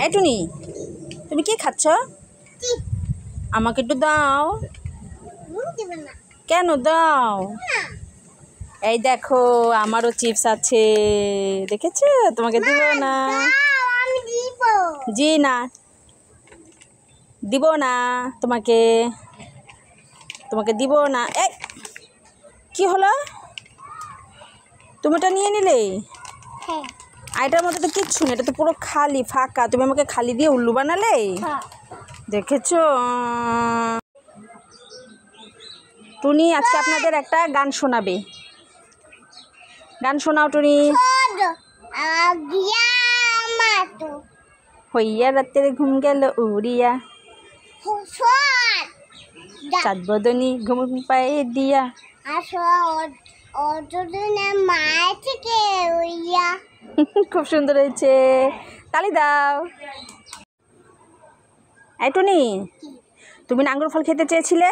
এই টুনি, তুমি কি খাচ্ছ? আমাকে একটু দাও। কেন দাও? এই দেখো আমারও চিপস আছে, দেখেছো? তোমাকে দিব না? জি না, দিব না তোমাকে, তোমাকে দিব না। এই কি হলো, তুমি এটা নিয়ে নিলে? এটার মধ্যে তো কিচ্ছু নেই, এটা তো পুরো খালি ফাঁকা। তুমি আমাকে খালি দিয়ে উল্লু বানালে, দেখেছো? টুনি আজকে আপনাদের একটা গান শোনাবে। গান শোনাও টুনি। হইয়া রাতের ঘুম গেল উড়িয়া, চাঁদ বদনি ঘুম পায়ে দিয়া, খুব সুন্দর হয়েছে, তালি দাও। এই টুনি, তুমি না আঙ্গুর ফল খেতে চেয়েছিলে,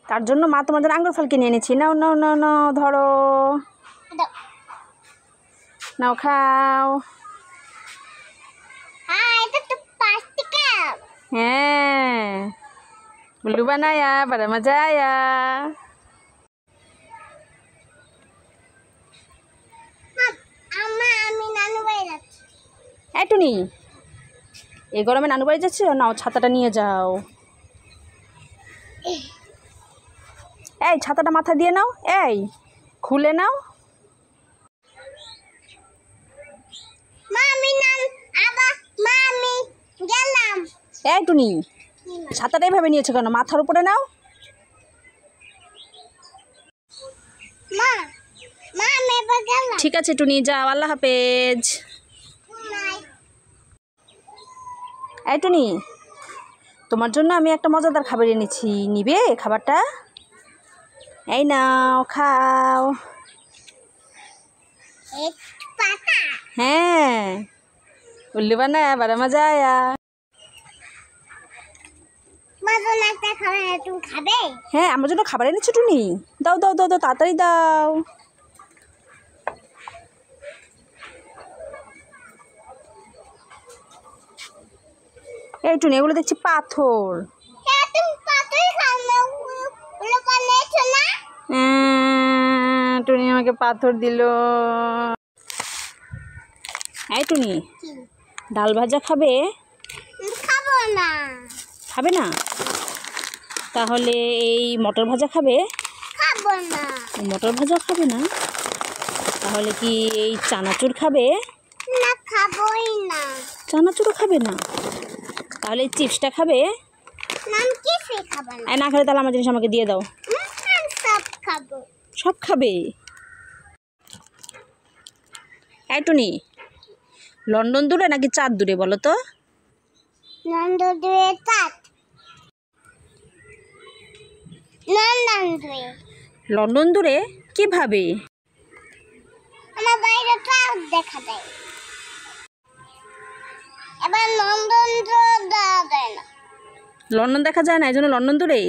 তার জন্য মা তোমাদের আঙ্গুর ফল কিনে এনেছি। নাও নাও নাও নাও, ধরো, নাও খাও। হ্যাঁ, উল্লু বানায়া, বড় মজা আয়া। এই টুনি, এই গরমে নানু বাড়ি যাচ্ছ? নাও ছাতাটা নিয়ে যাও। এই ছাতাটা মাথা দিয়ে নাও, এই খুলে নাও। এই টুনি, ছাতাটা এইভাবে নিয়েছো কেন? মাথার উপরে নাও। ঠিক আছে টুনি, যাও, আল্লাহ হাফেজ। এই টুনি, তোমার জন্য আমি একটা মজাদার খাবার এনেছি, নিবে খাবারটা? এই নাও, খাও। হ্যাঁ, উল্লু বানায়া, বড় মজা আয়া। হ্যাঁ, আমার জন্য খাবার এনেছো টুনি, দাও দাও দাও দাও, তাড়াতাড়ি দাও। এই টুনি, এগুলো দেখছি পাথর। টুনি আমাকে পাথর দিল। এই টুনি, ডাল ভাজা খাবে? খাবো না। খাবে না? তাহলে এই মটর ভাজা খাবে? খাবো না। মটর ভাজা খাবে না? তাহলে কি এই চানাচুর খাবে? না, খাবোই না। চানাচুরও খাবে না? তাহলে এই চিপসটা খাবে? না, আমি কিছুই খাবো না। না খেলে তাহলে আমার জিনিস আমাকে দিয়ে দাও। সব খাবো। সব খাবে? এই টুনি, লন্ডন দূরে নাকি চাঁদ দূরে বলো তো? লন্ডন দূরে, চাঁদ। লন্ডন দূরে। লন্ডন দূরে কিভাবে? আমার বাইরে চাঁদ দেখা যায়, এবার লন্ডন দেখা যায় না। লন্ডন দেখা যায় না, এই জন্য লন্ডন দূরে?